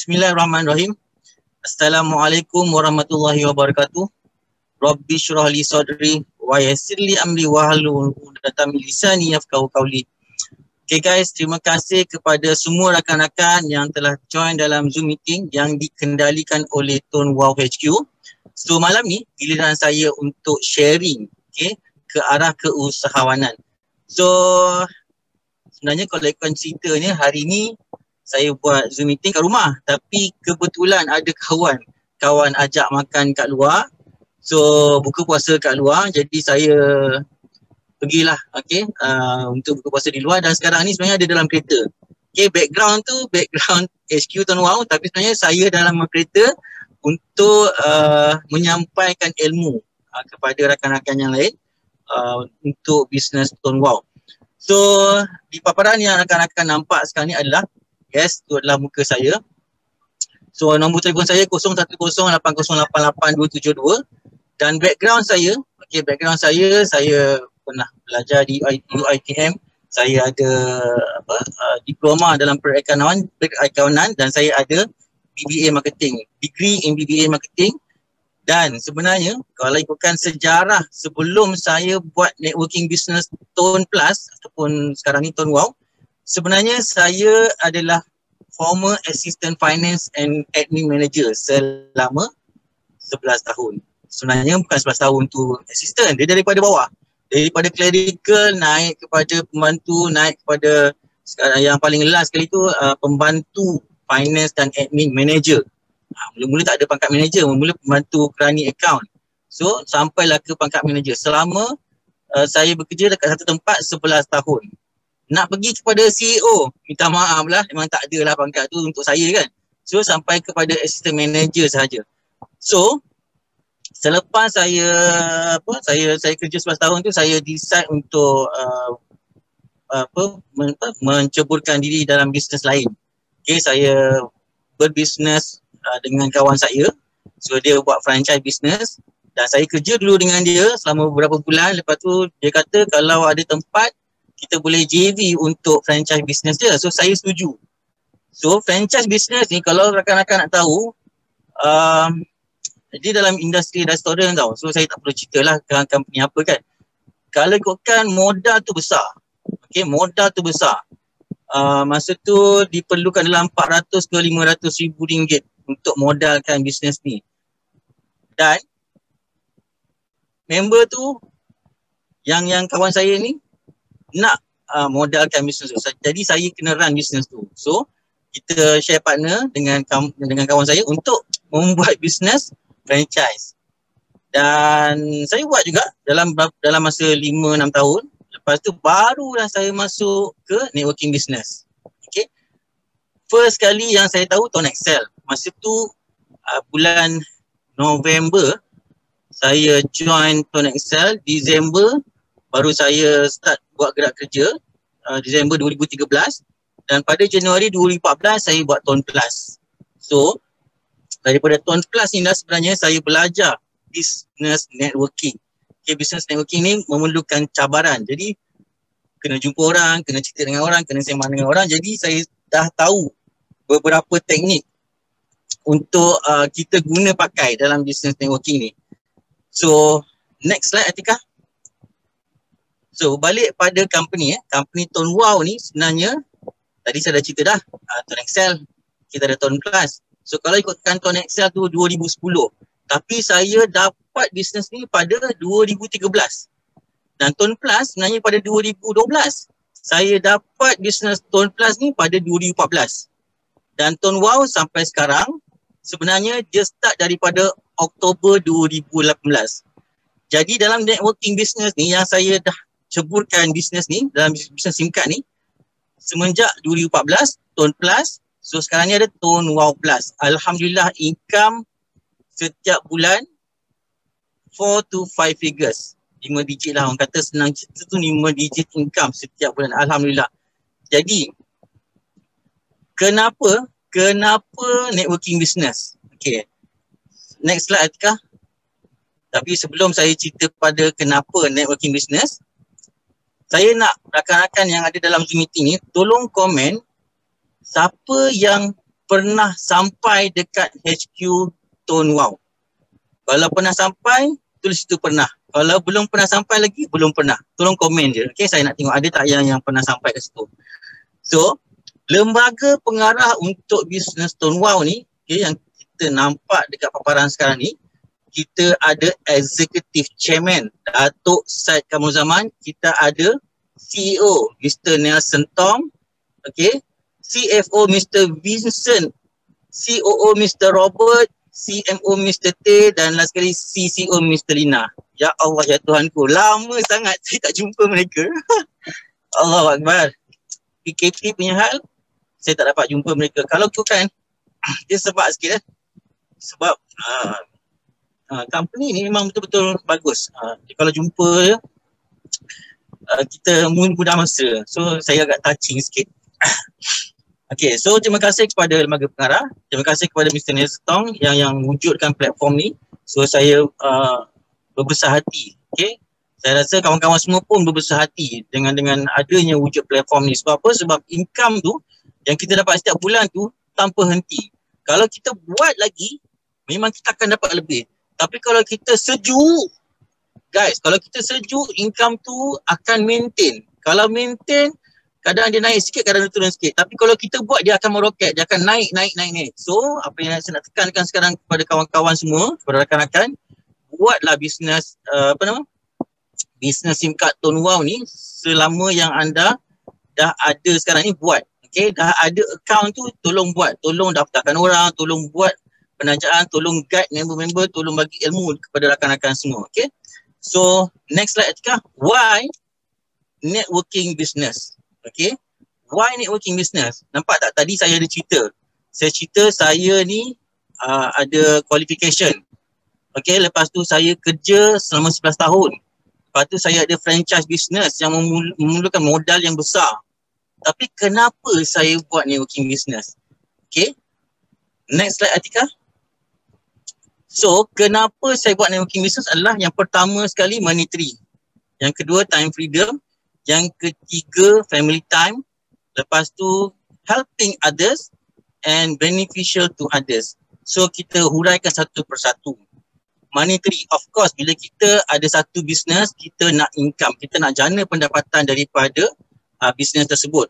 Bismillahirrahmanirrahim. Assalamualaikum warahmatullahi wabarakatuh. Rabbi syrah li sadri wa yassir li amri wa hlul 'uqdatam min lisani yafqahu qawli. Okay guys, terima kasih kepada semua rakan-rakan yang telah join dalam Zoom meeting yang dikendalikan oleh Tone Wow HQ. So malam ni giliran saya untuk sharing ke arah keusahawanan. So sebenarnya kalau ikutkan ceritanya hari ni saya buat Zoom meeting kat rumah, tapi kebetulan ada kawan ajak makan kat luar. So buka puasa kat luar, jadi saya pergilah untuk buka puasa di luar, dan sekarang ni sebenarnya ada dalam kereta. Background HQ Tone Wow, tapi sebenarnya saya dalam kereta untuk menyampaikan ilmu kepada rakan-rakan yang lain untuk bisnes Tone Wow. So di paparan yang rakan-rakan nampak sekarang ni adalah itu adalah muka saya. So nombor telefon saya 0108088272, dan background saya, saya pernah belajar di UiTM. Saya ada diploma dalam perakaunan, dan saya ada BBA Marketing, degree in BBA Marketing. Dan sebenarnya kalau ikutkan sejarah sebelum saya buat networking business Tone Plus ataupun sekarang ni Tone Wow, sebenarnya saya adalah former assistant finance and admin manager selama 11 tahun. Sebenarnya bukan 11 tahun tu assistant, dia daripada bawah. Daripada clerical naik kepada pembantu, naik kepada sekarang yang paling last sekali tu pembantu finance dan admin manager. Mula-mula tak ada pangkat manager, mula pembantu kerani account. So sampailah ke pangkat manager. Selama saya bekerja dekat satu tempat 11 tahun. Nak pergi kepada CEO, minta maaf lah, memang tak ada lah pangkat tu untuk saya kan. So sampai kepada assistant manager sahaja. So selepas saya kerja 11 tahun tu, saya decide untuk menceburkan diri dalam bisnes lain. Saya berbisnes dengan kawan saya. So dia buat franchise business, dan saya kerja dulu dengan dia selama beberapa bulan. Lepas tu dia kata kalau ada tempat kita boleh JV untuk franchise business dia. So saya setuju. So franchise business ni kalau rakan-rakan nak tahu, dia dalam industri restoran tau. So saya tak perlu cerita lah company apa kan. Kalau ikutkan modal tu besar. Modal tu besar. Masa tu diperlukan dalam 400 ke 500 ribu ringgit untuk modalkan bisnes ni. Dan member tu yang kawan saya ni nak modalkan bisnes tu. Jadi saya kena run bisnes tu. So kita share partner dengan kawan saya untuk membuat bisnes franchise. Dan saya buat juga dalam masa 5-6 tahun. Lepas tu barulah saya masuk ke networking business. First kali yang saya tahu Tone Excel. Masa tu bulan November saya join Tone Excel. Disember baru saya start buat gerak kerja, Disember 2013, dan pada Januari 2014 saya buat Tone Plus. So daripada Tone Plus ni sebenarnya saya belajar business networking. Business networking ni memerlukan cabaran. Jadi kena jumpa orang, kena cerita dengan orang, kena sembang dengan orang. Jadi saya dah tahu beberapa teknik untuk kita guna pakai dalam business networking ni. So next slide Atika. So balik pada company Tone Wow ni sebenarnya tadi saya dah cerita dah, Tone Excel, kita ada Tone Plus. So kalau ikutkan Tone Excel tu 2010, tapi saya dapat bisnes ni pada 2013. Dan Tone Plus sebenarnya pada 2012. Saya dapat bisnes Tone Plus ni pada 2014. Dan Tone Wow sampai sekarang sebenarnya dia start daripada Oktober 2018. Jadi dalam networking business ni yang saya dah ceburkan bisnes ni, dalam bisnes SIM card ni semenjak 2014 Tone Plus. So sekarang ni ada Tone Wow Plus. Alhamdulillah income setiap bulan 4 to 5 figures. 5 digit lah, orang kata senang cerita tu 5 digit income setiap bulan. Alhamdulillah. Jadi kenapa networking business? Next slide Atika. Tapi sebelum saya cerita pada kenapa networking business, saya nak rakan-rakan yang ada dalam Zoom meeting ni tolong komen siapa yang pernah sampai dekat HQ Tone Wow? Kalau pernah sampai, tulis itu pernah. Kalau belum pernah sampai lagi, belum pernah. Tolong komen je. Okay, saya nak tengok ada tak yang pernah sampai ke situ. So, lembaga pengarah untuk bisnes Tone Wow ni, okay, yang kita nampak dekat paparan sekarang ni, kita ada Executive Chairman Datuk Syed Kamaruzzaman, kita ada CEO Mr. Nelson Tom, okay, CFO Mr. Vincent, COO Mr. Robert, CMO Mr. T, dan last sekali CCO Mr. Lina. Ya Allah, ya Tuhanku, lama sangat saya tak jumpa mereka. Allahu Akbar. PKP punya hal, saya tak dapat jumpa mereka. Kalau tu kan, dia sebab sikit sebab company ni memang betul-betul bagus. Kalau jumpa kita mudah masa. So saya agak touching sikit. Okay, so terima kasih kepada lembaga pengarah. Terima kasih kepada Mr. Nelson Tong yang wujudkan platform ni. So saya berbesar hati. Okay, saya rasa kawan-kawan semua pun berbesar hati dengan adanya wujud platform ni. Sebab apa? Sebab income tu yang kita dapat setiap bulan tu tanpa henti. Kalau kita buat lagi, memang kita akan dapat lebih. Tapi kalau kita sejuk, guys, kalau kita sejuk, income tu akan maintain. Kalau maintain, kadang dia naik sikit, kadang dia turun sikit. Tapi kalau kita buat, dia akan meroket, dia akan naik. So, apa yang saya nak tekankan sekarang kepada kawan-kawan semua, kepada rakan-rakan, buatlah bisnes, bisnes SIM card Tone Wow ni, selama yang anda dah ada sekarang ni, buat. Okay, dah ada account tu, tolong buat. Tolong daftarkan orang, tolong buat penajaan, tolong guide member-member, tolong bagi ilmu kepada rakan-rakan semua. Okay, so next slide Atika. Why networking business? Okay, why networking business? Nampak tak tadi saya ada cerita? Saya cerita saya ni ada qualification. Okay, lepas tu saya kerja selama 11 tahun. Lepas tu saya ada franchise business yang memerlukan modal yang besar. Tapi kenapa saya buat networking business? Okay, next slide Atika. So, kenapa saya buat networking business adalah yang pertama sekali monetary. Yang kedua time freedom. Yang ketiga family time. Lepas tu helping others and beneficial to others. So, kita huraikan satu persatu. Monetary, of course, bila kita ada satu business, kita nak income. Kita nak jana pendapatan daripada business tersebut.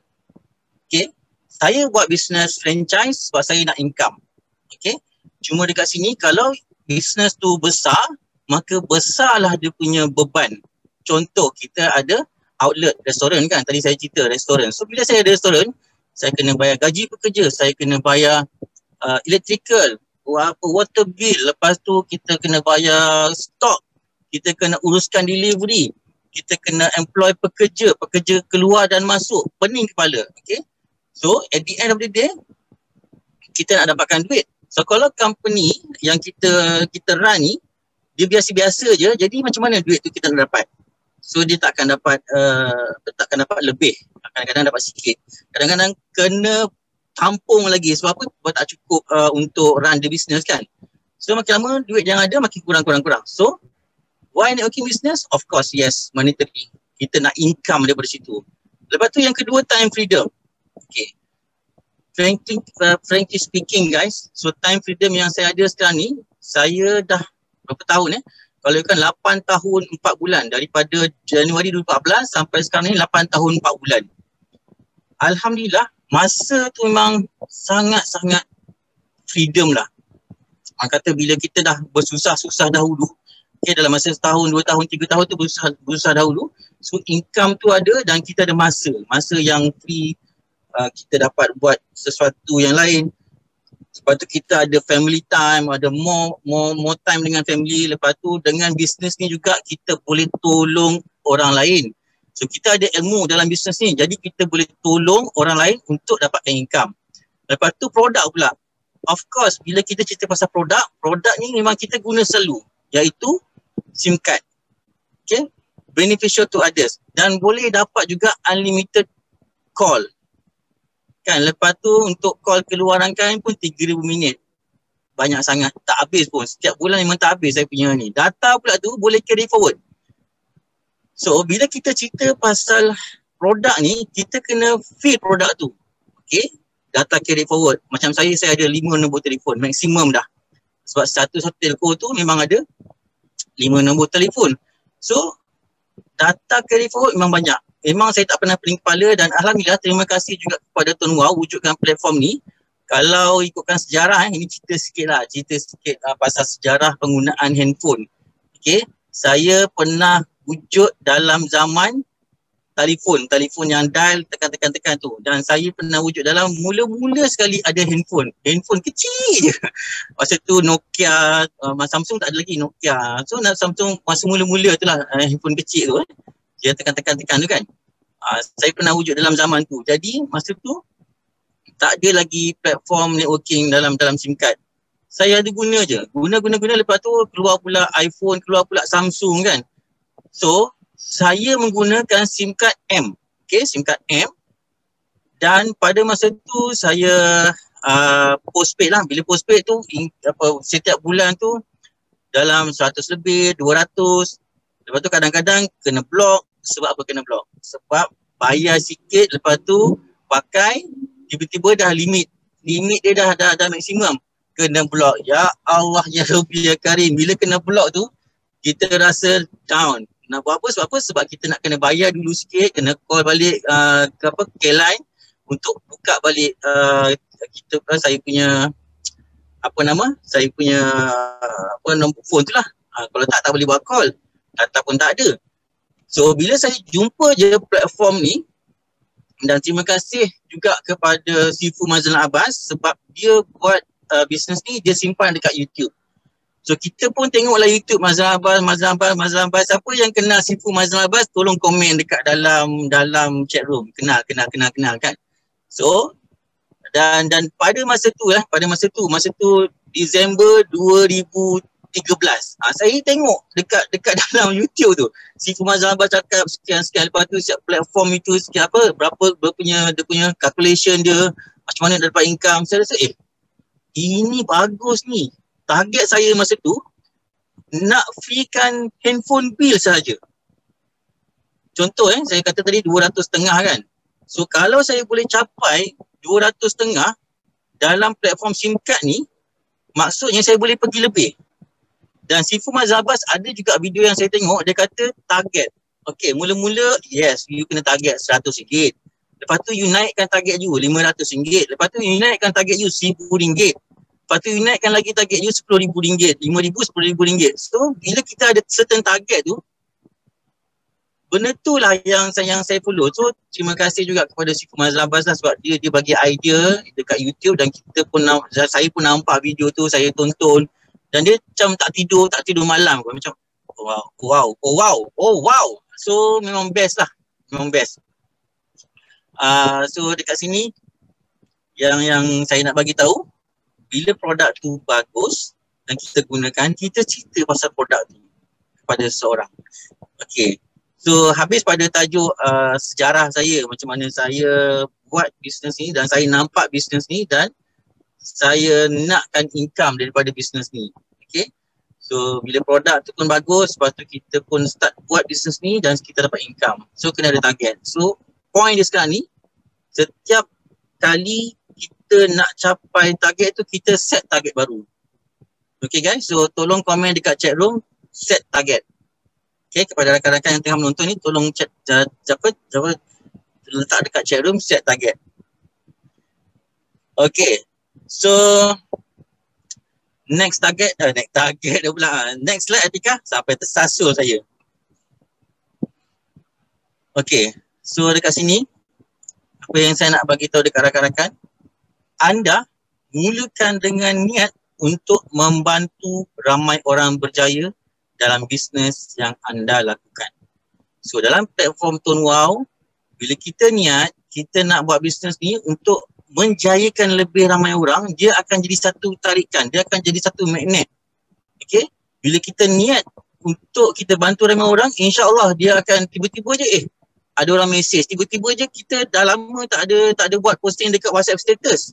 Okay. Saya buat business franchise sebab saya nak income. Okay. Cuma dekat sini, kalau business tu besar, maka besarlah dia punya beban. Contoh, kita ada outlet restoran kan, tadi saya cerita restoran. So bila saya ada restoran, saya kena bayar gaji pekerja, saya kena bayar electrical, water bill, lepas tu kita kena bayar stok, kita kena uruskan delivery, kita kena employ pekerja keluar dan masuk, pening kepala. Okay, so at the end of the day, kita nak dapatkan duit. So kalau company yang kita run ni, dia biasa-biasa je, jadi macam mana duit tu kita nak dapat? So dia takkan dapat lebih, kadang-kadang dapat sikit, kadang-kadang kena tampung lagi. Sebab apa? Sebab tak cukup untuk run the business kan. So makin lama duit yang ada makin kurang. So why networking business? Of course, yes, monetary. Kita nak income daripada situ. Lepas tu yang kedua, time freedom. Okay, frankly speaking guys, so time freedom yang saya ada sekarang ni, saya dah berapa tahun kalau kan 8 tahun 4 bulan, daripada Januari 2014 sampai sekarang ni 8 tahun 4 bulan. Alhamdulillah, masa tu memang sangat-sangat freedom lah. Orang kata bila kita dah bersusah-susah dahulu, okay, dalam masa setahun, 2 tahun, 3 tahun tu bersusah dahulu, so income tu ada dan kita ada masa yang free. Kita dapat buat sesuatu yang lain. Lepas tu kita ada family time, ada more time dengan family. Lepas tu dengan bisnes ni juga kita boleh tolong orang lain. So kita ada ilmu dalam bisnes ni, jadi kita boleh tolong orang lain untuk dapatkan income. Lepas tu produk pula. Of course, bila kita cerita pasal produk ni memang kita guna selalu, iaitu SIM card. Okay, beneficial to others. Dan boleh dapat juga unlimited call. Kan, lepas tu untuk call keluaran kan pun 3,000 minit. Banyak sangat, tak habis pun. Setiap bulan memang tak habis saya punya ni. Data pula tu boleh carry forward. So bila kita cerita pasal produk ni, kita kena feel produk tu. Okay, data carry forward. Macam saya ada 5 nombor telefon maksimum dah. Sebab satu telco tu memang ada 5 nombor telefon. So data carry forward memang banyak. Memang saya tak pernah pening kepala dan alhamdulillah terima kasih juga kepada Tuan Wow wujudkan platform ni. Kalau ikutkan sejarah, ini cerita sikit pasal sejarah penggunaan handphone. Okay, saya pernah wujud dalam zaman telefon yang dial tekan tu, dan saya pernah wujud dalam mula-mula sekali ada handphone kecil je. Masa tu Nokia, Samsung tak ada lagi Nokia. So Samsung masa mula-mula tu lah, handphone kecil tu dia tekan tu kan. Saya pernah wujud dalam zaman tu. Jadi masa tu tak ada lagi platform networking dalam SIM card. Saya ada guna je. Guna lepas tu keluar pula iPhone, keluar pula Samsung kan. So saya menggunakan SIM card M. Okay, SIM card M. Dan pada masa tu saya postpaid lah. Bila postpaid tu setiap bulan tu dalam 100 lebih, 200. Lepas tu kadang-kadang kena block. Sebab apa kena block? Sebab bayar sikit, lepas tu pakai, tiba-tiba dah limit dia dah maksimum. Kena block. Ya Allah, ya Rabbi, ya Karim. Bila kena block tu, kita rasa down. Nak buat apa? Sebab apa? Sebab kita nak kena bayar dulu sikit, kena call balik K-Line untuk buka balik saya punya nombor phone tu lah. Kalau tak boleh buat call. Data pun tak ada. So bila saya jumpa je platform ni, dan terima kasih juga kepada Sifu Mazlan Abbas sebab dia buat bisnes ni, dia simpan dekat YouTube. So kita pun tengoklah YouTube Mazlan Abbas. Siapa yang kenal Sifu Mazlan Abbas, tolong komen dekat dalam chat room. Kenal kan. So dan pada masa tu Disember 2013. Saya tengok dekat dalam YouTube tu. Sifu Mazlan Abbas cakap sekian, lepas tu setiap platform itu sekian berapa dia punya calculation dia, macam mana dia dapat income. Saya rasa ini bagus ni. Target saya masa tu nak freekan handphone bill sahaja. Contoh saya kata tadi 200.5 kan. So kalau saya boleh capai 200.5 dalam platform SIM card ni, maksudnya saya boleh pergi lebih. Dan Sifu Mazlan Abbas ada juga video yang saya tengok, dia kata target. Okay, mula-mula yes, you kena target RM100. Lepas tu you naikkan target you RM500. Lepas tu you naikkan target you RM1,000. Lepas tu you naikkan lagi target you RM10,000, RM5,000, RM10,000. So bila kita ada certain target tu, benda tu lah yang saya follow. So terima kasih juga kepada Sifu Mazlan Abbas lah, sebab dia bagi idea dekat YouTube, dan saya pun nampak video tu, saya tonton, dan dia macam tak tidur malam. Macam wow. So memang best lah. So dekat sini yang saya nak bagi tahu, bila produk tu bagus dan kita gunakan, kita cerita pasal produk tu kepada seseorang. Okay. So habis pada tajuk sejarah saya, macam mana saya buat bisnes ni dan saya nampak bisnes ni dan saya nakkan income daripada bisnes ni. Okay. So bila produk tu pun bagus, lepas tu kita pun start buat bisnes ni dan kita dapat income. So kena ada target. So point dia sekarang ni, setiap kali kita nak capai target tu, kita set target baru. Okay guys, so tolong komen dekat chat room, set target. Okay, kepada rakan-rakan yang tengah menonton ni, tolong letak dekat chat room, set target. Okay, so next slide Atika, sampai tersasul saya. Okay, so dekat sini, apa yang saya nak bagi tahu dekat rakan-rakan, anda mulakan dengan niat untuk membantu ramai orang berjaya dalam bisnes yang anda lakukan. So dalam platform Tuan Wow, bila kita niat, kita nak buat bisnes ni untuk menjayakan lebih ramai orang, dia akan jadi satu tarikan, dia akan jadi satu magnet. Okay, bila kita niat untuk kita bantu ramai orang, insya-Allah dia akan tiba-tiba je ada orang mesej, tiba-tiba je kita dah lama tak ada buat posting dekat WhatsApp status.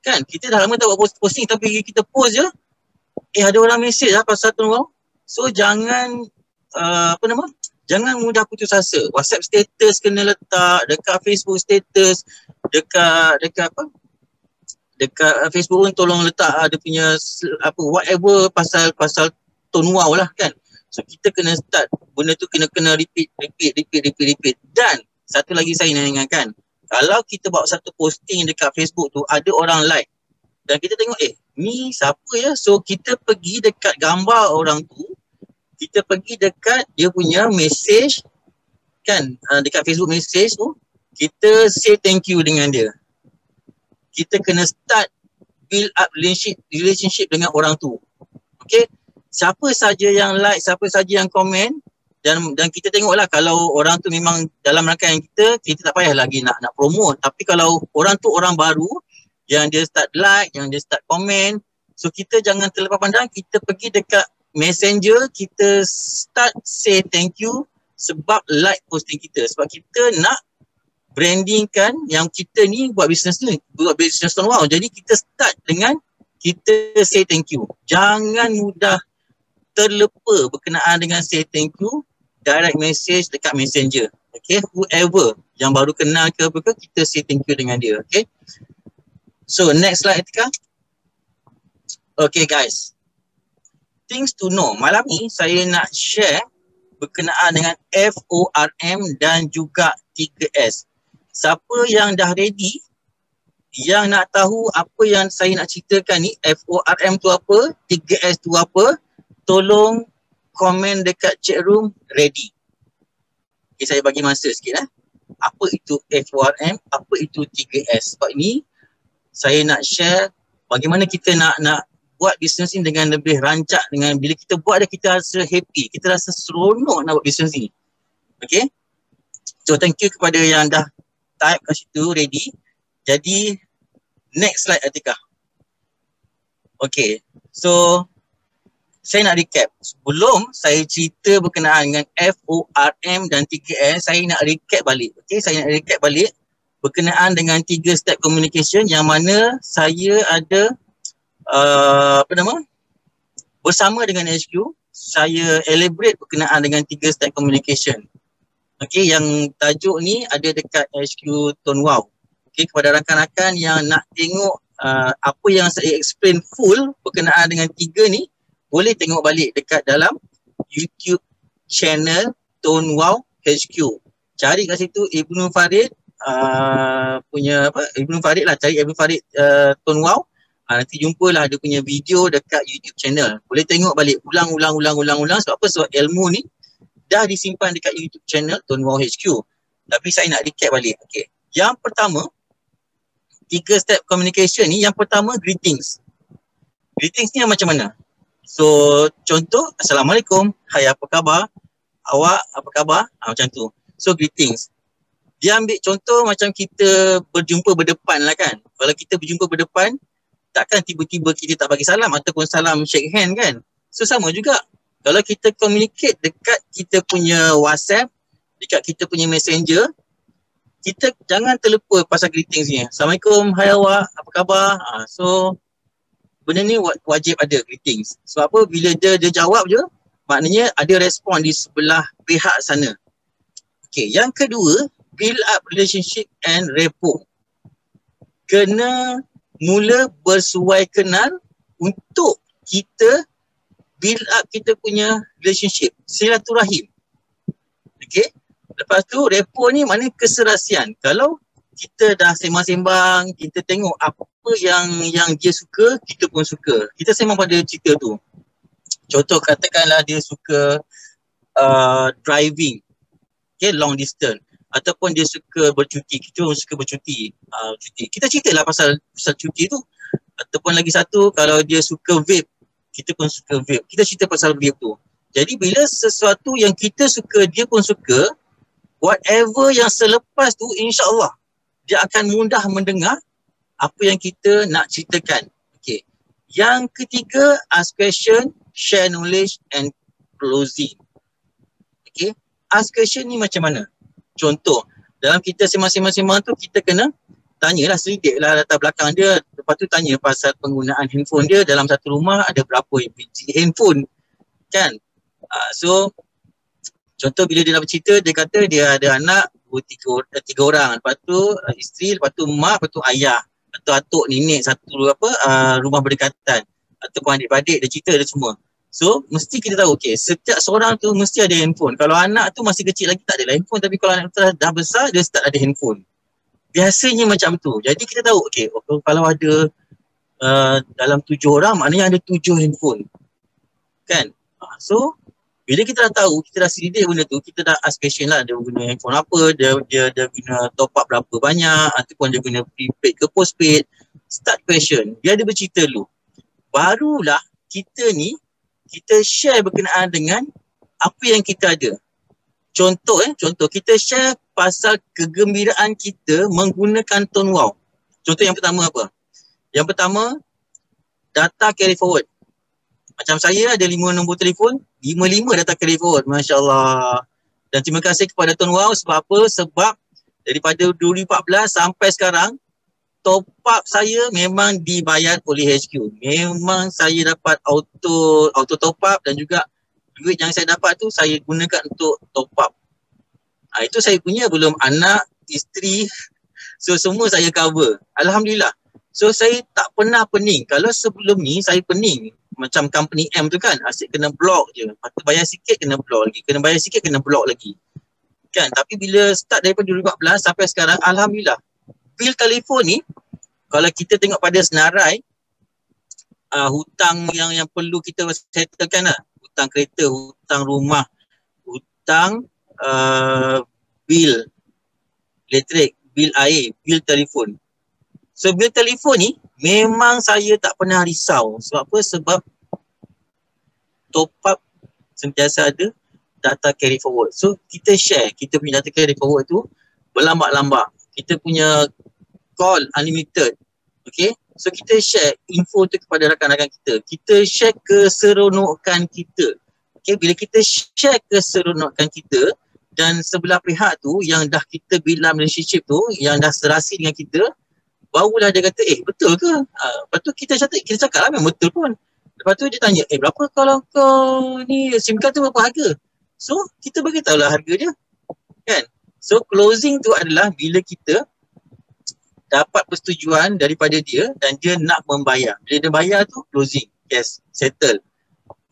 Kan, kita dah lama tak buat posting, tapi kita post je, ada orang mesej lah pasal Tuan Wow. So jangan jangan mudah putus asa. WhatsApp status kena letak, dekat Facebook status, dekat dekat Facebook pun tolong letak dia punya apa whatever pasal tone wow lah kan. So kita kena start benda tu kena repeat. Dan satu lagi saya nak ingatkan, kalau kita buat satu posting dekat Facebook tu ada orang like dan kita tengok ni siapa ya, so kita pergi dekat gambar orang tu, kita pergi dekat dia punya message kan, dekat Facebook message tu kita say thank you dengan dia. Kita kena start build up relationship dengan orang tu. Okay, siapa saja yang like, siapa saja yang komen, dan kita tengoklah kalau orang tu memang dalam rangkaian kita tak payah lagi nak promote. Tapi kalau orang tu orang baru yang dia start like, yang dia start komen, so kita jangan terlepas pandang, kita pergi dekat messenger, kita start say thank you sebab like posting kita, sebab kita nak branding kan yang kita ni buat bisnes Tone Wow. Jadi kita start dengan kita say thank you. Jangan mudah terlupa berkenaan dengan say thank you, direct message dekat messenger. Okay, whoever yang baru kenal ke apa ke, kita say thank you dengan dia. Okay, so next slide Atika. Okay guys, things to know. Malam ni saya nak share berkenaan dengan FORM dan juga 3S. Siapa yang dah ready, yang nak tahu apa yang saya nak ceritakan ni, FORM tu apa, 3S tu apa, tolong komen dekat chat room ready. Okay, saya bagi masa sikit Apa itu FORM, apa itu 3S. Sebab ni saya nak share bagaimana kita nak buat bisnes ni dengan lebih rancak, dengan bila kita buat dia kita rasa happy, kita rasa seronok nak buat bisnes ni. Okay, so thank you kepada yang dah type kat situ ready. Jadi next slide Atika. Okay, so saya nak recap. Sebelum saya cerita berkenaan dengan FORM dan 3S, saya nak recap balik. Okay, saya nak recap balik berkenaan dengan 3 step communication yang mana saya ada bersama dengan HQ, saya elaborate berkenaan dengan 3 step communication. Okay, yang tajuk ni ada dekat HQ Tone Wow. Okay, kepada rakan-rakan yang nak tengok apa yang saya explain full berkenaan dengan 3 ni, boleh tengok balik dekat dalam YouTube channel Tone Wow HQ. Cari kat situ Ibnu Farid Ibnu Farid lah, cari Ibnu Farid Tone Wow. Nanti jumpalah dia punya video dekat YouTube channel. Boleh tengok balik ulang sebab apa? Sebab ilmu ni dah disimpan dekat YouTube channel Tone Wow HQ. Tapi saya nak recap balik. Okay, yang pertama 3 step communication ni, yang pertama greetings. Greetings ni macam mana? So contoh, Assalamualaikum, hai apa khabar, awak apa khabar, macam tu. So greetings. Dia ambil contoh macam kita berjumpa berdepan lah kan. Kalau kita berjumpa berdepan, takkan tiba-tiba kita tak bagi salam ataupun salam shake hand kan. So sama juga, kalau kita communicate dekat kita punya WhatsApp, dekat kita punya messenger, kita jangan terlupa pasal greetings ni. Assalamualaikum, hai awak, apa khabar. So benda ni wajib ada greetings. Sebab apa? Bila dia jawab je, maknanya ada respon di sebelah pihak sana. Okay, yang kedua, build up relationship and rapport. Kena mula bersuai kenal untuk kita build up kita punya relationship, silaturahim. Okay, lepas tu rapport ni maknanya keserasian. Kalau kita dah sembang-sembang, kita tengok apa yang dia suka, kita pun suka. Kita sembang pada cerita tu. Contoh katakanlah dia suka driving, okay, long distance, ataupun dia suka bercuti, kita pun suka bercuti, cuti. Kita ceritalah pasal cuti tu. Ataupun lagi satu, kalau dia suka vape, kita pun suka vape, kita cerita pasal vape tu. Jadi bila sesuatu yang kita suka, dia pun suka, whatever yang selepas tu, insya-Allah dia akan mudah mendengar apa yang kita nak ceritakan. Okay. Yang ketiga, ask question, share knowledge and closing. Okay. Ask question ni macam mana? Contoh, dalam kita sembang-sembang tu, kita kena tanyalah sedikit lah latar belakang dia. Lepas tu tanya pasal penggunaan handphone dia. Dalam satu rumah ada berapa biji handphone kan. So contoh bila dia nak bercerita, dia kata dia ada anak tiga orang. Lepas tu isteri, lepas tu mak, lepas tu ayah. atau atuk nenek satu rumah berdekatan ataupun adik-beradik dia cerita dia semua. So mesti kita tahu setiap seorang tu mesti ada handphone. Kalau anak tu masih kecil lagi tak ada handphone, tapi kalau anak tu dah besar dia start ada handphone. Biasanya macam tu. Jadi kita tahu kalau ada dalam 7 orang maknanya ada 7 handphone. Kan? So bila kita dah tahu, kita dah sedih benda tu, kita dah ask question lah, dia guna handphone apa, dia guna top up berapa banyak, ataupun dia guna prepaid ke postpaid. Start question, dia ada bercerita dulu. Barulah kita ni, kita share berkenaan dengan apa yang kita ada. Contoh kita share pasal kegembiraan kita menggunakan tone wow. Contoh yang pertama apa? Yang pertama, data carry forward. Macam saya ada 5 nombor telefon, 5 data carry forward. Masya Allah. Dan terima kasih kepada Tone Wow. Sebab apa? Sebab daripada 2014 sampai sekarang, top up saya memang dibayar oleh HQ. Memang saya dapat auto top up, dan juga duit yang saya dapat tu saya gunakan untuk top up. Itu saya punya, belum anak, isteri. So semua saya cover. Alhamdulillah. So saya tak pernah pening. Kalau sebelum ni saya pening. Macam company M tu kan, asyik kena block je. Lepas tu bayar sikit kena block lagi. Kena bayar sikit kena block lagi. Kan, tapi bila start daripada 2014 sampai sekarang, Alhamdulillah. Bil telefon ni, kalau kita tengok pada senarai, hutang yang perlu kita settlekan lah. Hutang kereta, hutang rumah, hutang bil elektrik, bil air, bil telefon. So bil telefon ni memang saya tak pernah risau. Sebab apa? Sebab top up sentiasa ada data carry forward. So kita share, kita punya data carry forward tu berlambak-lambak. Kita punya call unlimited. Okay, so kita share info tu kepada rakan-rakan kita. Kita share keseronokan kita. Okay, bila kita share keseronokan kita, dan sebelah pihak tu yang dah kita build relationship tu, yang dah serasi dengan kita, barulah dia kata, betul ke? Lepas tu kita cakap lah memang betul pun. Lepas tu dia tanya, berapa kalau kau ni SIM card tu berapa harga? So kita beritahu lah harga dia. Kan? So closing tu adalah bila kita dapat persetujuan daripada dia dan dia nak membayar. Bila dia bayar tu closing, yes, settle.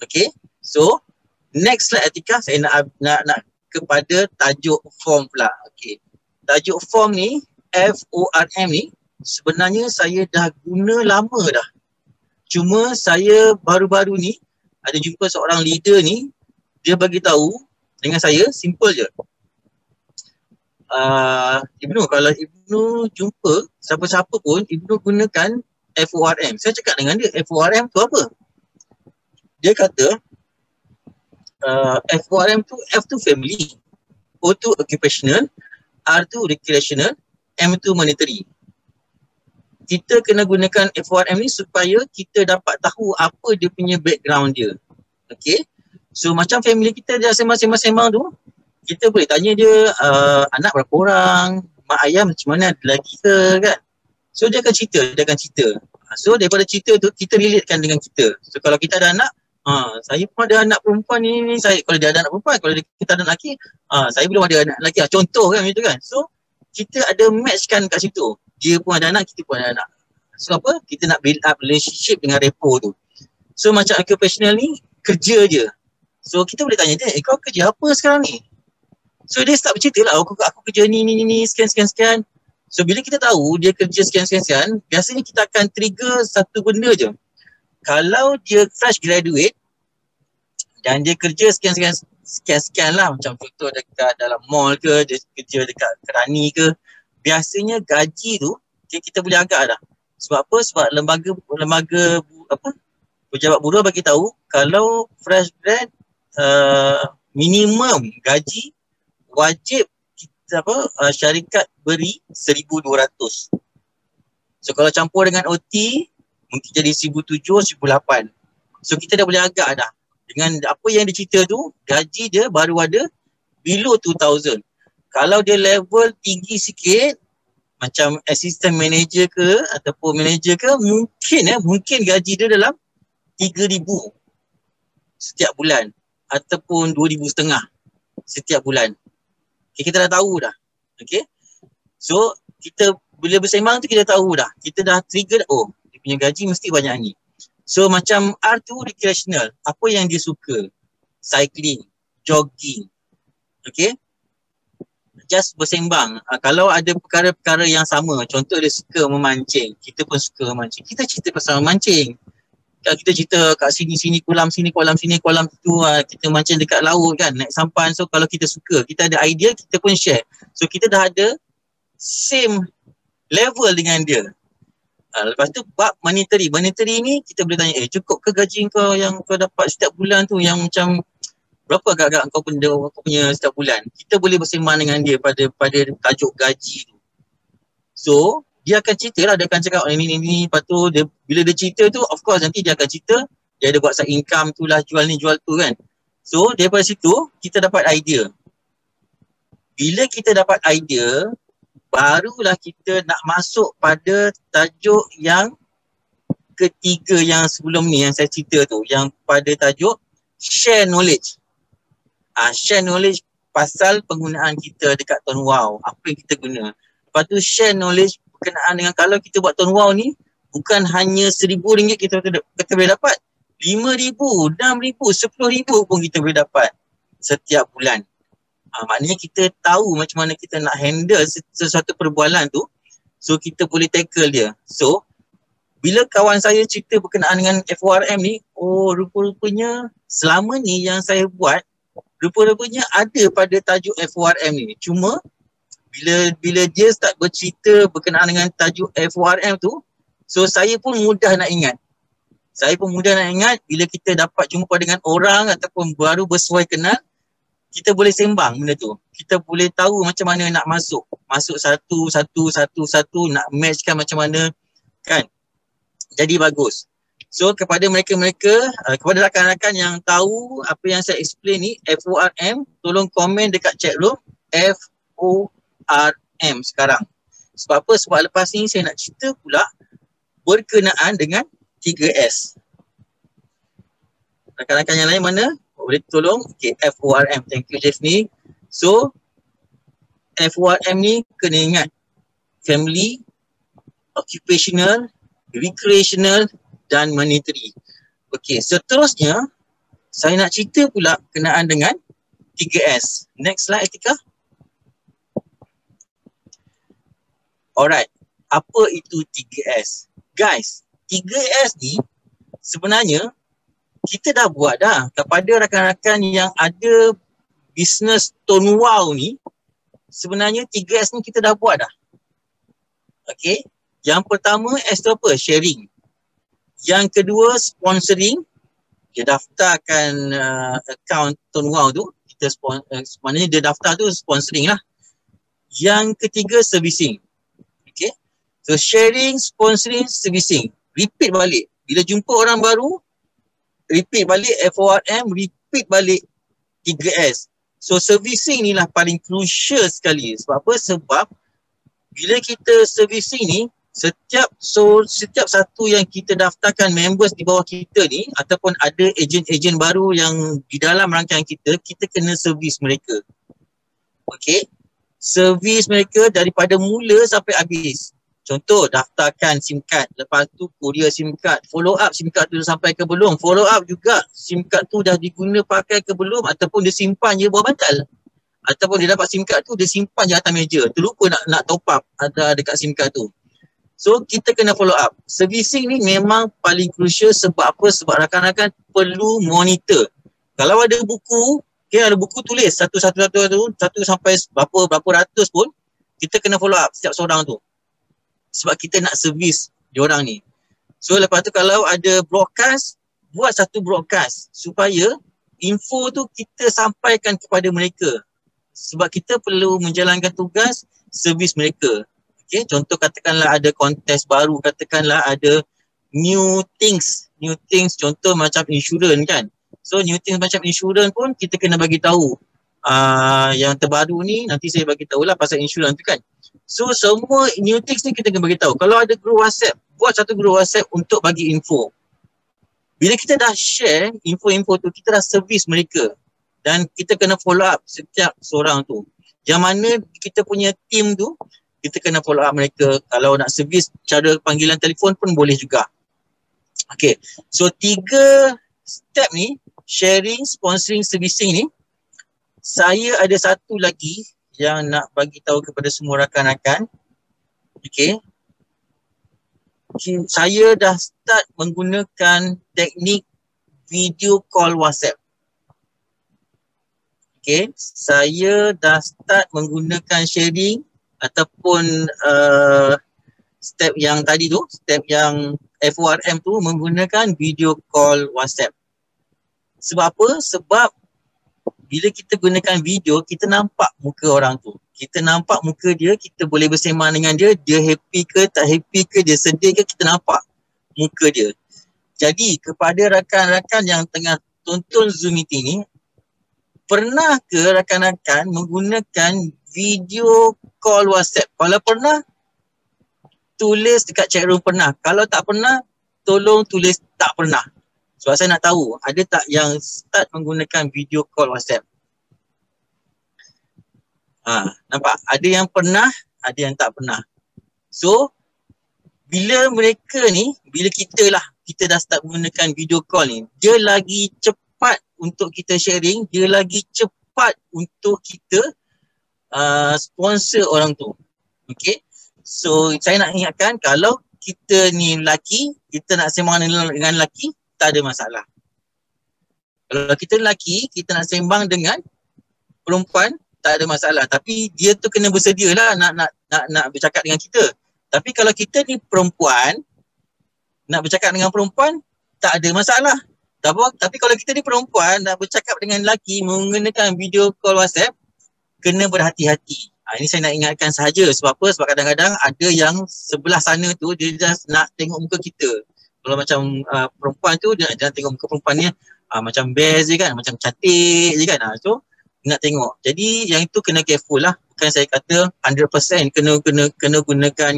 Okay, so next slide Atika, saya nak kepada tajuk form pula. Okay, tajuk form ni, FORM ni, sebenarnya saya dah guna lama dah. Cuma saya baru-baru ni ada jumpa seorang leader ni, dia bagi tahu dengan saya, simple je. Ibnu, kalau Ibnu jumpa siapa-siapa pun, Ibnu gunakan FORM. Saya cakap dengan dia, FORM tu apa? Dia kata, FORM tu, F tu family, O tu occupational, R tu recreational, M tu monetary. Kita kena gunakan FORM ni supaya kita dapat tahu apa dia punya background dia. Okay, so macam family kita dia sembang-sembang tu, kita boleh tanya dia, anak berapa orang, mak ayah macam mana, ada lagi ke, kan? So dia akan cerita. So daripada cerita tu kita relatekan dengan kita. So kalau kita ada anak, saya pun ada anak perempuan ni, saya kalau dia ada anak perempuan, kalau kita ada anak lelaki, saya belum ada anak lelaki. Contoh kan macam tu kan. So kita ada matchkan kat situ. Dia pun ada anak, kita pun ada anak. So apa? Kita nak build up relationship dengan repo tu. So macam occupational ni, kerja je. So kita boleh tanya dia, kau kerja apa sekarang ni? So dia start bercerita lah, aku kerja ni, sekian. So bila kita tahu dia kerja sekian, biasanya kita akan trigger satu benda je. Kalau dia fresh graduate dan dia kerja sekian lah, macam contoh dekat dalam mall ke, dia kerja dekat kerani ke, biasanya gaji tu kita boleh agak dah. Sebab apa? Sebab lembaga pejabat buruh bagi tahu kalau fresh grad minimum gaji wajib kita syarikat beri 1,200. So kalau campur dengan OT mungkin jadi 1,700, 1,800. So kita dah boleh agak dah. Dengan apa yang dia cerita tu, gaji dia baru ada below 2,000. Kalau dia level tinggi sikit, macam assistant manager ke ataupun manager ke, mungkin gaji dia dalam 3,000 setiap bulan ataupun 2,500 setiap bulan. Okay, kita dah tahu dah. Okay, so kita bila bersembang tu kita tahu dah. Kita dah trigger, oh dia punya gaji mesti banyak ni. So macam R tu recreational. Apa yang dia suka? Cycling, jogging. Okay? Just bersembang. Kalau ada perkara-perkara yang sama, contoh dia suka memancing, kita pun suka memancing. Kita cerita pasal memancing. Kita cerita kat sini kolam tu, kita mancing dekat laut kan, naik sampan. So kalau kita suka, kita ada idea, kita pun share. So kita dah ada same level dengan dia. Lepas tu bab monetary ni kita boleh tanya, cukup ke gaji kau yang kau dapat setiap bulan tu, yang macam berapa agak-agak kau punya setiap bulan. Kita boleh bersembang dengan dia pada tajuk gaji tu. So dia akan cerita lah, dia akan cakap ni, lepas tu dia, bila dia cerita tu, of course nanti dia akan cerita dia ada buat side income tu lah, jual ni jual tu kan. So daripada situ kita dapat idea. Bila kita dapat idea, barulah kita nak masuk pada tajuk yang ketiga yang sebelum ni yang saya cerita tu, yang pada tajuk share knowledge. Share knowledge pasal penggunaan kita dekat Tone Wow, apa yang kita guna. Lepas tu share knowledge berkenaan dengan kalau kita buat Tone Wow ni, bukan hanya RM1,000 kita boleh dapat, RM5,000, RM6,000, RM10,000 pun kita boleh dapat setiap bulan. Maknanya kita tahu macam mana kita nak handle sesuatu perbualan tu, so kita boleh tackle dia. So bila kawan saya cerita berkenaan dengan FORM ni, oh rupa-rupanya selama ni yang saya buat, rupa-rupanya ada pada tajuk FORM ni. Cuma bila dia start bercerita berkenaan dengan tajuk FORM tu, so saya pun mudah nak ingat. Bila kita dapat jumpa dengan orang ataupun baru bersuai kenal, kita boleh sembang benda tu. Kita boleh tahu macam mana nak masuk satu, nak matchkan macam mana kan. Jadi bagus. So kepada mereka-mereka, kepada rakan-rakan yang tahu apa yang saya explain ni, FORM, tolong komen dekat chat room FORM sekarang. Sebab apa? Sebab lepas ni saya nak cerita pula berkenaan dengan 3S. Rakan-rakan yang lain mana? Boleh tolong? Okay, FORM. Thank you, Jeffney. So, FORM ni kena ingat. Family, occupational, recreational dan monetary. Okay, seterusnya saya nak cerita pula kenaan dengan 3S. Next slide, Etika. Alright, apa itu 3S? Guys, 3S ni sebenarnya kita dah buat dah kepada rakan-rakan yang ada bisnes Tone Wow ni. Sebenarnya 3S ni kita dah buat dah. Okay. Yang pertama S tu apa? Sharing. Yang kedua sponsoring. Dia daftarkan account Tone Wow tu. Maknanya dia daftar tu sponsoring lah. Yang ketiga servicing. Okay. So sharing, sponsoring, servicing. Repeat balik. Bila jumpa orang baru, repeat balik FORM, repeat balik 3S. So servicing ni lah paling crucial sekali. Sebab apa? Sebab bila kita servicing ni, setiap satu yang kita daftarkan members di bawah kita ni, ataupun ada ejen-ejen baru yang di dalam rangkaian kita kena servis mereka. Okay? Servis mereka daripada mula sampai habis. Contoh, daftarkan SIM card, lepas tu courier SIM card, follow up SIM card tu dah sampai ke belum, follow up juga SIM card tu dah diguna pakai ke belum, ataupun dia simpan je buat bantal, ataupun dia dapat SIM card tu dia simpan je atas meja, terlupa nak top up ada dekat SIM card tu. So kita kena follow up. Servicing ni memang paling crucial. Sebab apa? Sebab rakan-rakan perlu monitor. Kalau ada buku, ada buku tulis satu sampai berapa ratus pun, kita kena follow up setiap seorang tu. Sebab kita nak servis diorang ni. So lepas tu kalau ada broadcast, buat satu broadcast supaya info tu kita sampaikan kepada mereka. Sebab kita perlu menjalankan tugas servis mereka. Okay, contoh katakanlah ada kontes baru, katakanlah ada new things, contoh macam insurans kan. So new things macam insurans pun kita kena bagi tahu. Yang terbaru ni nanti saya bagi tahulah pasal insurans tu kan. So semua new things ni kita kena bagi tahu. Kalau ada group WhatsApp, buat satu group WhatsApp untuk bagi info. Bila kita dah share info-info tu, kita dah servis mereka dan kita kena follow up setiap seorang tu. Yang mana kita punya team tu kita kena follow up mereka. Kalau nak servis cara panggilan telefon pun boleh juga. Okay, so 3 step ni, sharing, sponsoring, servicing ni, saya ada satu lagi yang nak bagi tahu kepada semua rakan-rakan. Okay, saya dah start menggunakan teknik video call WhatsApp. Okay, saya dah start menggunakan sharing ataupun step yang tadi tu, step yang FORM tu menggunakan video call WhatsApp. Sebab apa? Sebab bila kita gunakan video, kita nampak muka orang tu. Kita nampak muka dia, kita boleh bersembang dengan dia, dia happy ke, tak happy ke, dia sedih ke, kita nampak muka dia. Jadi kepada rakan-rakan yang tengah tonton Zoom meeting ni, pernah ke rakan-rakan menggunakan video call WhatsApp? Kalau pernah, tulis dekat chat room pernah. Kalau tak pernah, tolong tulis tak pernah. Sebab saya nak tahu, ada tak yang start menggunakan video call WhatsApp? Nampak? Ada yang pernah, ada yang tak pernah. So, bila mereka ni, bila kita dah start menggunakan video call ni, dia lagi cepat untuk kita sharing, dia lagi cepat untuk kita sponsor orang tu. Okay? So, saya nak ingatkan, kalau kita ni lelaki, kita nak sembang dengan lelaki, tak ada masalah. Kalau kita lelaki, kita nak sembang dengan perempuan, tak ada masalah. Tapi dia tu kena bersedia lah nak bercakap dengan kita. Tapi kalau kita ni perempuan, nak bercakap dengan perempuan, tak ada masalah. Tapi kalau kita ni perempuan, nak bercakap dengan lelaki menggunakan video call WhatsApp, kena berhati-hati. Ini saya nak ingatkan sahaja. Sebab apa? Sebab kadang-kadang ada yang sebelah sana tu, dia just nak tengok muka kita. Kalau macam perempuan tu, dia nak tengok muka perempuan ni macam best je kan, macam cantik je kan. So, nak tengok. Jadi yang itu kena careful lah. Bukan saya kata 100% kena gunakan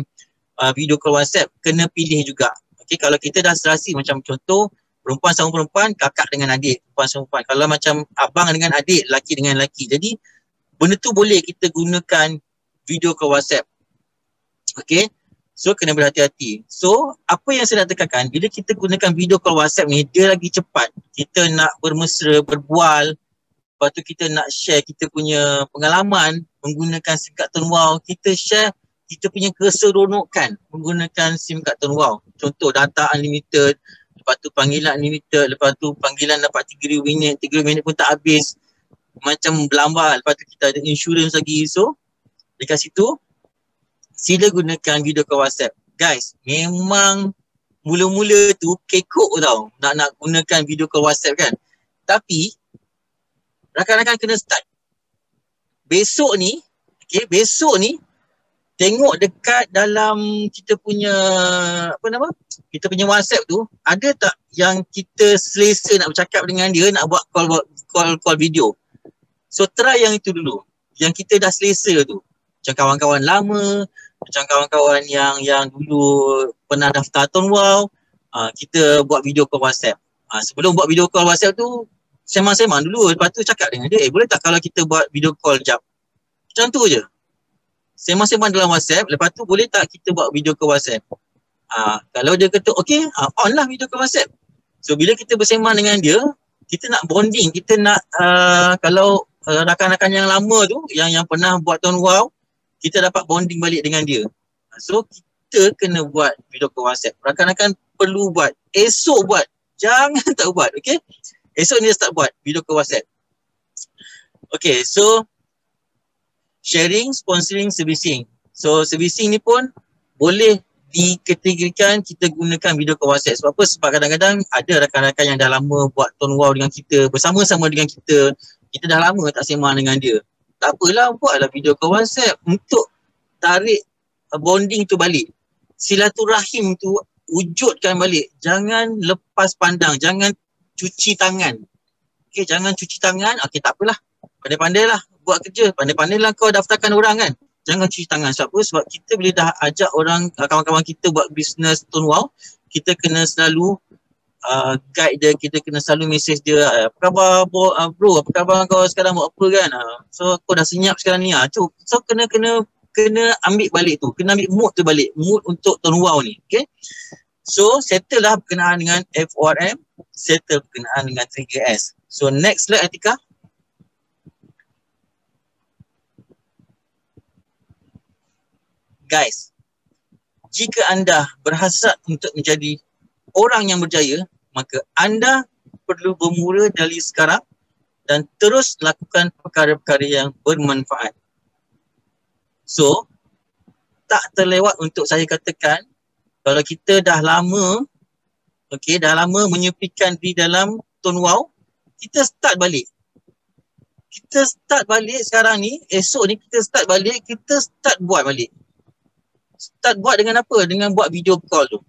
video call WhatsApp. Kena pilih juga. Okay, kalau kita dah serasi macam contoh perempuan sama perempuan, kakak dengan adik, perempuan sama perempuan. Kalau macam abang dengan adik, laki dengan laki. Jadi benda tu boleh kita gunakan video call WhatsApp. Okay, so kena berhati-hati. So apa yang saya nak tekankan, bila kita gunakan video call WhatsApp ni, dia lagi cepat. Kita nak bermesra, berbual. Lepas tu kita nak share kita punya pengalaman menggunakan SIM card Tone Wow. Kita share kita punya keseronokan menggunakan SIM card Tone Wow. Contoh data unlimited, lepas tu panggilan unlimited, lepas tu panggilan dapat 3 minit pun tak habis. Macam berlambat, lepas tu kita ada insurance lagi. So dekat situ sila gunakan video call WhatsApp. Guys, memang mula-mula tu kekok tau nak gunakan video call WhatsApp kan. Tapi rakan-rakan kena start. Besok ni tengok dekat dalam kita punya kita punya WhatsApp tu, ada tak yang kita selesa nak bercakap dengan dia, nak buat call video. So try yang itu dulu. Yang kita dah selesa tu. Macam kawan-kawan lama, macam kawan-kawan yang dulu pernah daftar Tone Wow, kita buat video call WhatsApp. Sebelum buat video call WhatsApp tu, sembang-sembang dulu, lepas tu cakap dengan dia, boleh tak kalau kita buat video call jap? Macam tu je. Sembang-sembang dalam WhatsApp, lepas tu boleh tak kita buat video call WhatsApp? Kalau dia kata okey, on lah video call WhatsApp. So bila kita bersembang dengan dia, kita nak bonding, kita nak kalau rakan-rakan yang lama tu, yang pernah buat Tone Wow, kita dapat bonding balik dengan dia. So kita kena buat video call WhatsApp. Rakan-rakan perlu buat, esok buat, jangan tak buat, okey? Esok ni start buat video call WhatsApp. Okay, so sharing, sponsoring, servicing. So servicing ni pun boleh dikategorikan kita gunakan video call WhatsApp. Sebab apa? Sebab kadang-kadang ada rakan-rakan yang dah lama buat Tone Wow dengan kita, bersama-sama dengan kita. Kita dah lama tak sembang dengan dia. Tak apalah, buatlah video call WhatsApp untuk tarik bonding tu balik. Silaturahim tu wujudkan balik. Jangan lepas pandang, jangan cuci tangan. Okay, jangan cuci tangan. Okay, tak apalah. Pandai-pandailah buat kerja. Pandai-pandailah kau daftarkan orang kan. Jangan cuci tangan. Sebab apa? Sebab kita bila dah ajak orang, kawan-kawan kita buat bisnes Tone Wow, kita kena selalu guide dia, kita kena selalu message dia, apa khabar bro, apa khabar kau sekarang buat apa kan? So kau dah senyap sekarang ni. So kena kena ambil balik tu, kena ambil mood tu balik, mood untuk tone wow ni. Okay, so settle lah berkenaan dengan FORM, settle berkenaan dengan 3S. So next slide Atika. Guys, jika anda berhasrat untuk menjadi orang yang berjaya, maka anda perlu bermula dari sekarang dan terus lakukan perkara-perkara yang bermanfaat. So, tak terlewat untuk saya katakan, kalau kita dah lama, dah lama menyepikan di dalam tone wow, kita start balik. Kita start balik sekarang ni, esok ni kita start balik, kita start buat balik. Start buat dengan apa? Dengan buat video call tu.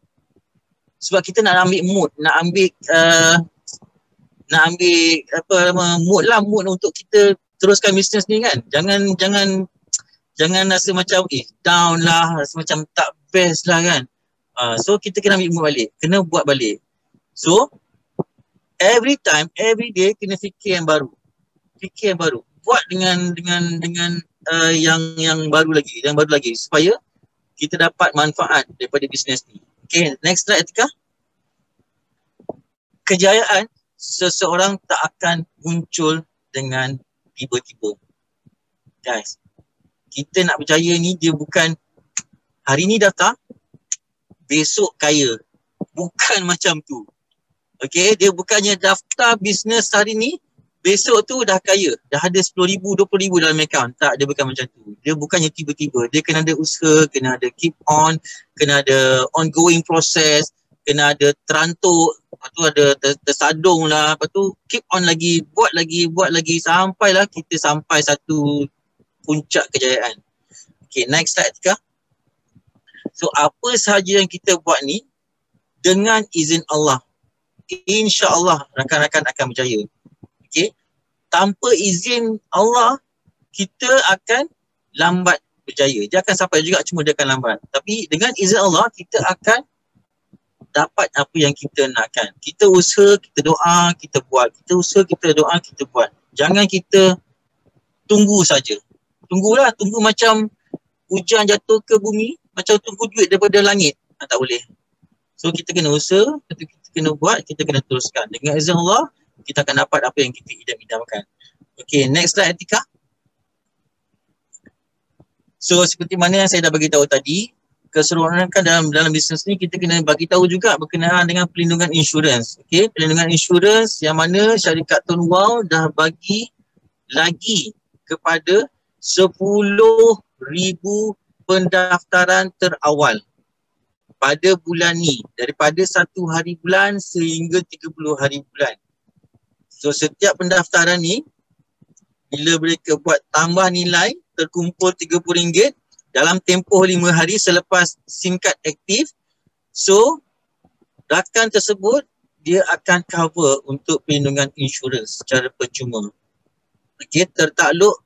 Sebab kita nak ambil mood, nak ambil mood untuk kita teruskan bisnes ni kan. Jangan rasa macam down lah, rasa macam tak best lah kan. So kita kena ambil mood balik, kena buat balik. So every time, every day kena fikir yang baru. Fikir yang baru. Buat dengan yang baru lagi, supaya kita dapat manfaat daripada bisnes ni. Okay, next slide Atika. Kejayaan seseorang tak akan muncul dengan tiba-tiba. Guys, kita nak berjaya ni dia bukan hari ni daftar, besok kaya. Bukan macam tu. Okay, dia bukannya daftar bisnes hari ni, besok tu dah kaya, dah ada 10,000, 20,000 dalam akaun. Tak, dia bukan macam tu. Dia bukannya tiba-tiba. Dia kena ada usaha, kena ada keep on, kena ada ongoing proses, kena ada terantuk, lepas tu ada tersadung lah, lepas tu keep on lagi, buat lagi sampailah kita sampai satu puncak kejayaan. Okay, next slide Tika. So apa sahaja yang kita buat ni, dengan izin Allah, insya-Allah rakan-rakan akan berjaya. Okay. Tanpa izin Allah, kita akan lambat berjaya. Dia akan sampai juga, cuma dia akan lambat. Tapi dengan izin Allah, kita akan dapat apa yang kita nakkan. Kita usaha, kita doa, kita buat. Kita usaha, kita doa, kita buat. Jangan kita tunggu saja. Tunggulah, tunggu macam hujan jatuh ke bumi, macam tunggu duit daripada langit. Tak boleh. So kita kena usaha, kita kena buat, kita kena teruskan. Dengan izin Allah, kita akan dapat apa yang kita idam-idamkan. Okay, next slide Atika. So seperti mana yang saya dah bagi tahu tadi, keseluruhan dalam bisnes ni kita kena bagi tahu juga berkenaan dengan pelindungan insurans. Okay, pelindungan insurans yang mana syarikat Tone Wow dah bagi lagi kepada 10,000 pendaftaran terawal pada bulan ni, daripada 1 hari bulan sehingga 30 hari bulan. So setiap pendaftaran ni, bila mereka buat tambah nilai, terkumpul RM30 dalam tempoh 5 hari selepas SIM card aktif. So rakan tersebut dia akan cover untuk perlindungan insurans secara percuma. Okay, tertakluk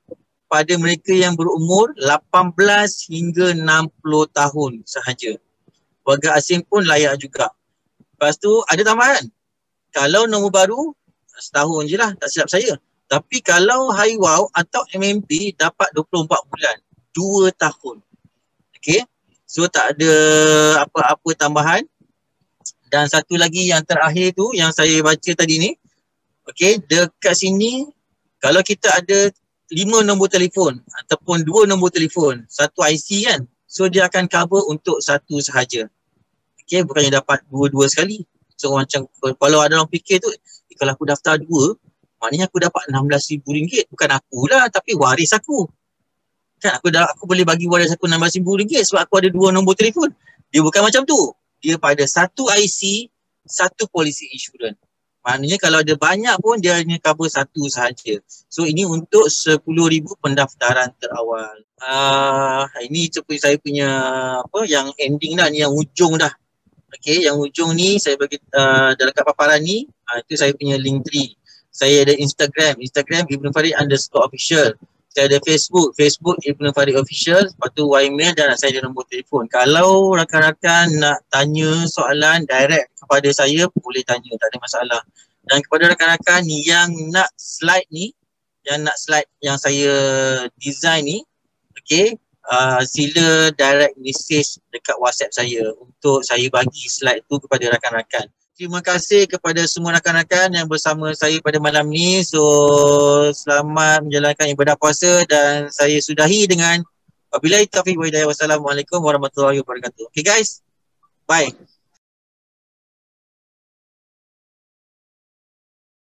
pada mereka yang berumur 18 hingga 60 tahun sahaja. Warga asing pun layak juga. Lepas tu ada tambahan. Kalau nombor baru, setahun je lah, tak silap saya. Tapi kalau High Wow atau MMP dapat 24 bulan, 2 tahun. Okay, so tak ada apa-apa tambahan. Dan satu lagi yang terakhir tu yang saya baca tadi ni. Okay, dekat sini kalau kita ada 5 nombor telefon ataupun 2 nombor telefon, satu IC kan, so dia akan cover untuk satu sahaja. Okay, bukannya dapat dua-dua sekali. So macam kalau ada orang fikir tu, kalau aku daftar 2, maknanya aku dapat RM16,000. Bukan akulah, tapi waris aku. Kan aku boleh bagi waris aku RM16,000 sebab aku ada 2 nombor telefon. Dia bukan macam tu. Dia pada satu IC, satu polisi insurans. Maknanya kalau ada banyak pun dia hanya cover satu sahaja. So ini untuk 10,000 pendaftaran terawal. Ini seperti saya punya yang ending dah, ni yang ujung dah. Okay, yang ujung ni saya bagi dalam kat paparan ni, itu saya punya link tree. Saya ada Instagram Ibnu Farid _official. Saya ada Facebook Ibnu Farid official. Lepas tu email dan saya ada nombor telefon. Kalau rakan-rakan nak tanya soalan direct kepada saya, boleh tanya, tak ada masalah. Dan kepada rakan-rakan yang nak slide ni, yang saya design ni, okay, sila direct message dekat WhatsApp saya untuk saya bagi slide tu kepada rakan-rakan. Terima kasih kepada semua rakan-rakan yang bersama saya pada malam ni. So, selamat menjalankan ibadah puasa dan saya sudahi dengan wabillahi taufiq wa hidayah. Wassalamualaikum warahmatullahi wabarakatuh. Okay guys, bye.